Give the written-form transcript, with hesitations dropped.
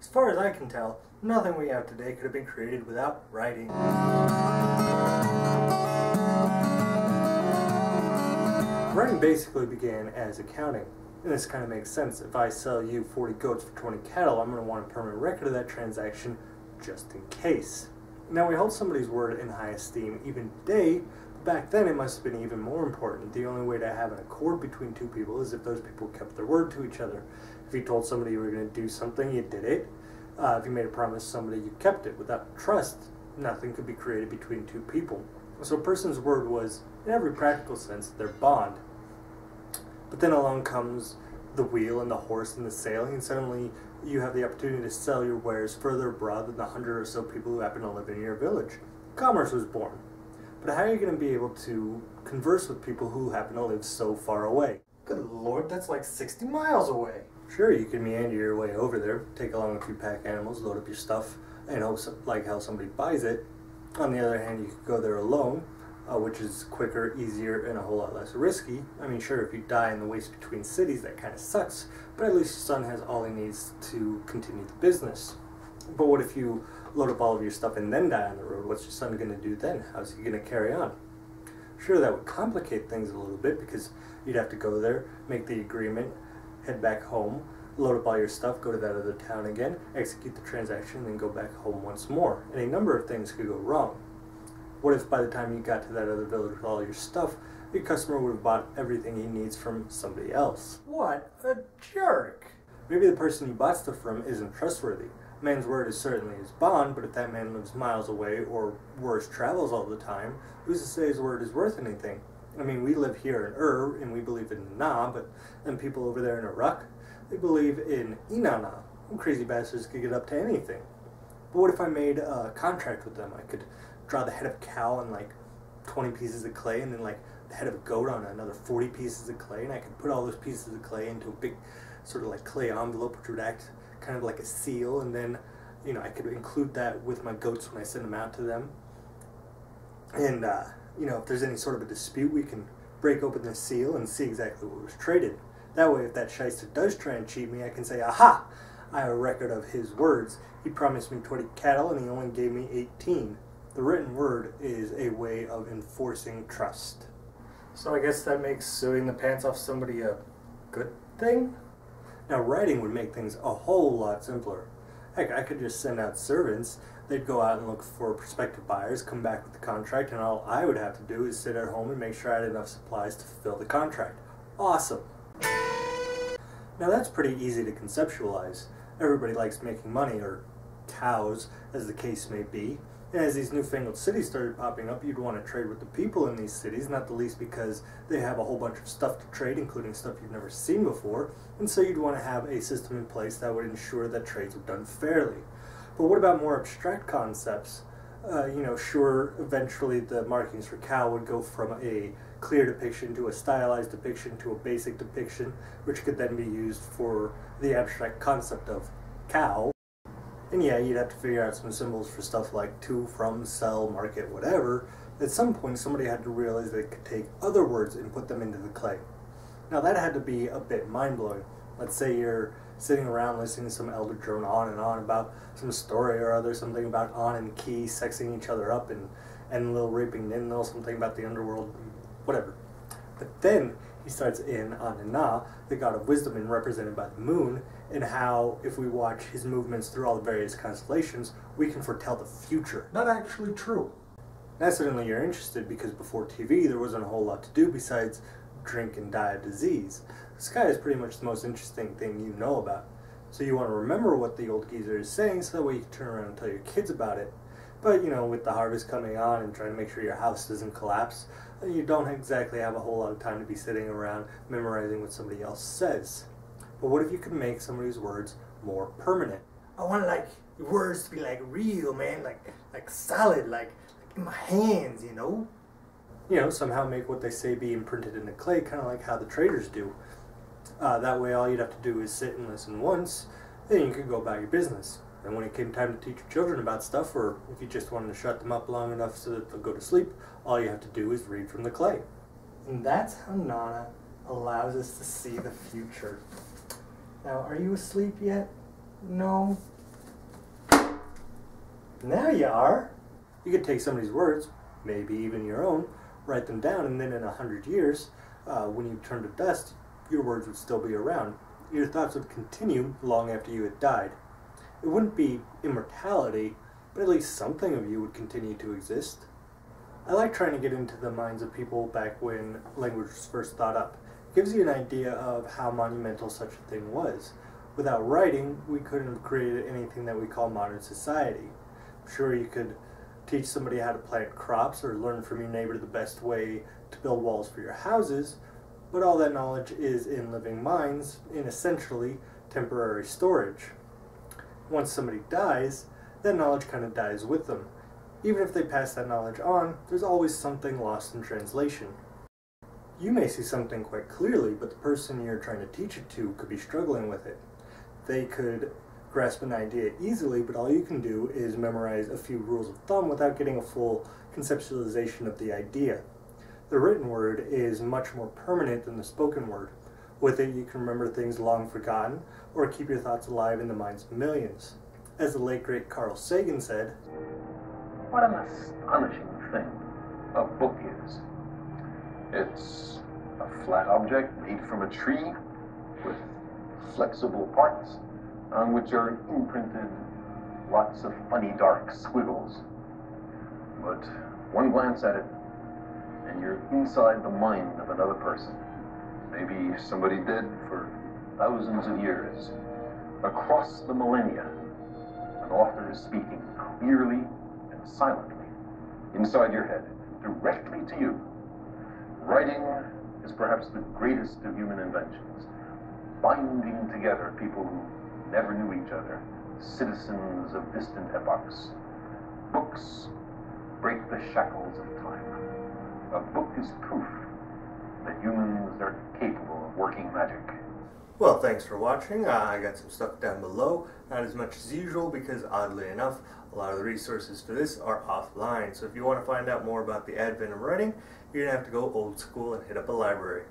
As far as I can tell, nothing we have today could have been created without writing. Writing basically began as accounting, and this kind of makes sense. If I sell you 40 goats for 20 cattle, I'm going to want a permanent record of that transaction just in case. Now, we hold somebody's word in high esteem even today. Back then, it must have been even more important. The only way to have an accord between two people is if those people kept their word to each other. If you told somebody you were going to do something, you did it. If you made a promise to somebody, you kept it. Without trust, nothing could be created between two people. So a person's word was, in every practical sense, their bond. But then along comes the wheel and the horse and the sailing, and suddenly you have the opportunity to sell your wares further abroad than the 100 or so people who happen to live in your village. Commerce was born. But how are you going to be able to converse with people who happen to live so far away? Good Lord, that's like 60 miles away. Sure, you can meander your way over there, take along a few pack animals, load up your stuff, and hope like how somebody buys it. On the other hand, you could go there alone, which is quicker, easier, and a whole lot less risky. I mean, sure, if you die in the waste between cities, that kind of sucks, but at least your son has all he needs to continue the business. But what if you load up all of your stuff and then die on the road? What's your son going to do then? How's he going to carry on? Sure, that would complicate things a little bit because you'd have to go there, make the agreement, head back home, load up all your stuff, go to that other town again, execute the transaction, and then go back home once more. And a number of things could go wrong. What if by the time you got to that other village with all your stuff, your customer would have bought everything he needs from somebody else? What a jerk. Maybe the person you bought stuff from isn't trustworthy. A man's word is certainly his bond, but if that man lives miles away or worse, travels all the time, who's to say his word is worth anything? I mean, we live here in and we believe in Na, but then people over there in Iraq, they believe in Inanna. Crazy bastards could get up to anything. But what if I made a contract with them? I could draw the head of a cow on like 20 pieces of clay, and then like the head of a goat on another 40 pieces of clay, and I could put all those pieces of clay into a big sort of like clay envelope, which would act kind of like a seal, and then, you know, I could include that with my goats when I send them out to them. And, you know, if there's any sort of a dispute, we can break open the seal and see exactly what was traded. That way, if that shyster does try and cheat me, I can say, aha, I have a record of his words. He promised me 20 cattle and he only gave me 18. The written word is a way of enforcing trust. So I guess that makes suing the pants off somebody a good thing? Now, writing would make things a whole lot simpler. Heck, I could just send out servants. They'd go out and look for prospective buyers, come back with the contract, and all I would have to do is sit at home and make sure I had enough supplies to fulfill the contract. Awesome. Now, that's pretty easy to conceptualize. Everybody likes making money, or cows, as the case may be. And as these newfangled cities started popping up, you'd want to trade with the people in these cities, not the least because they have a whole bunch of stuff to trade, including stuff you've never seen before, and so you'd want to have a system in place that would ensure that trades were done fairly. But what about more abstract concepts? You know, sure, eventually the markings for cow would go from a clear depiction to a stylized depiction to a basic depiction, which could then be used for the abstract concept of cow. And yeah, you'd have to figure out some symbols for stuff like to, from, sell, market, whatever. At some point, somebody had to realize they could take other words and put them into the clay. Now, that had to be a bit mind-blowing. Let's say you're sitting around listening to some elder drone on and on about some story or other, something about On and Key sexing each other up, and Enlil raping Ninlil, something about the underworld, whatever. But then he starts in on and Na, the god of wisdom and represented by the moon, and how, if we watch his movements through all the various constellations, we can foretell the future. Not actually true. Now, suddenly you're interested because before TV there wasn't a whole lot to do besides drink and die of disease. The sky is pretty much the most interesting thing you know about. So you want to remember what the old geezer is saying so that way you can turn around and tell your kids about it. But, you know, with the harvest coming on and trying to make sure your house doesn't collapse, you don't exactly have a whole lot of time to be sitting around memorizing what somebody else says. But what if you could make somebody's words more permanent? I want like your words to be like real, man, like solid, like in my hands, you know? You know, somehow make what they say be imprinted in the clay, kind of like how the traders do. That way all you'd have to do is sit and listen once, then you could go about your business. And when it came time to teach your children about stuff, or if you just wanted to shut them up long enough so that they'll go to sleep, all you have to do is read from the clay. And that's how Nana allows us to see the future. Now, are you asleep yet? No? Now you are. You could take somebody's words, maybe even your own, write them down, and then in 100 years, when you turn to dust, your words would still be around. Your thoughts would continue long after you had died. It wouldn't be immortality, but at least something of you would continue to exist. I like trying to get into the minds of people back when language was first thought up. It gives you an idea of how monumental such a thing was. Without writing, we couldn't have created anything that we call modern society. I'm sure you could teach somebody how to plant crops or learn from your neighbor the best way to build walls for your houses, but all that knowledge is in living minds, in essentially temporary storage. Once somebody dies, that knowledge kind of dies with them. Even if they pass that knowledge on, there's always something lost in translation. You may see something quite clearly, but the person you're trying to teach it to could be struggling with it. They could grasp an idea easily, but all you can do is memorize a few rules of thumb without getting a full conceptualization of the idea. The written word is much more permanent than the spoken word. With it, you can remember things long forgotten, or keep your thoughts alive in the minds of millions. As the late great Carl Sagan said, "What an astonishing thing a book is. It's a flat object made from a tree with flexible parts on which are imprinted lots of funny dark squiggles. But one glance at it, and you're inside the mind of another person. Maybe somebody dead for thousands of years. Across the millennia, an author is speaking clearly and silently inside your head, directly to you. Writing is perhaps the greatest of human inventions, binding together people who never knew each other, citizens of distant epochs. Books break the shackles of time. A book is proof that humans are capable of working magic." Well, thanks for watching. I got some stuff down below, not as much as usual because oddly enough, a lot of the resources for this are offline. So if you want to find out more about the advent of writing, you're going to have to go old school and hit up a library.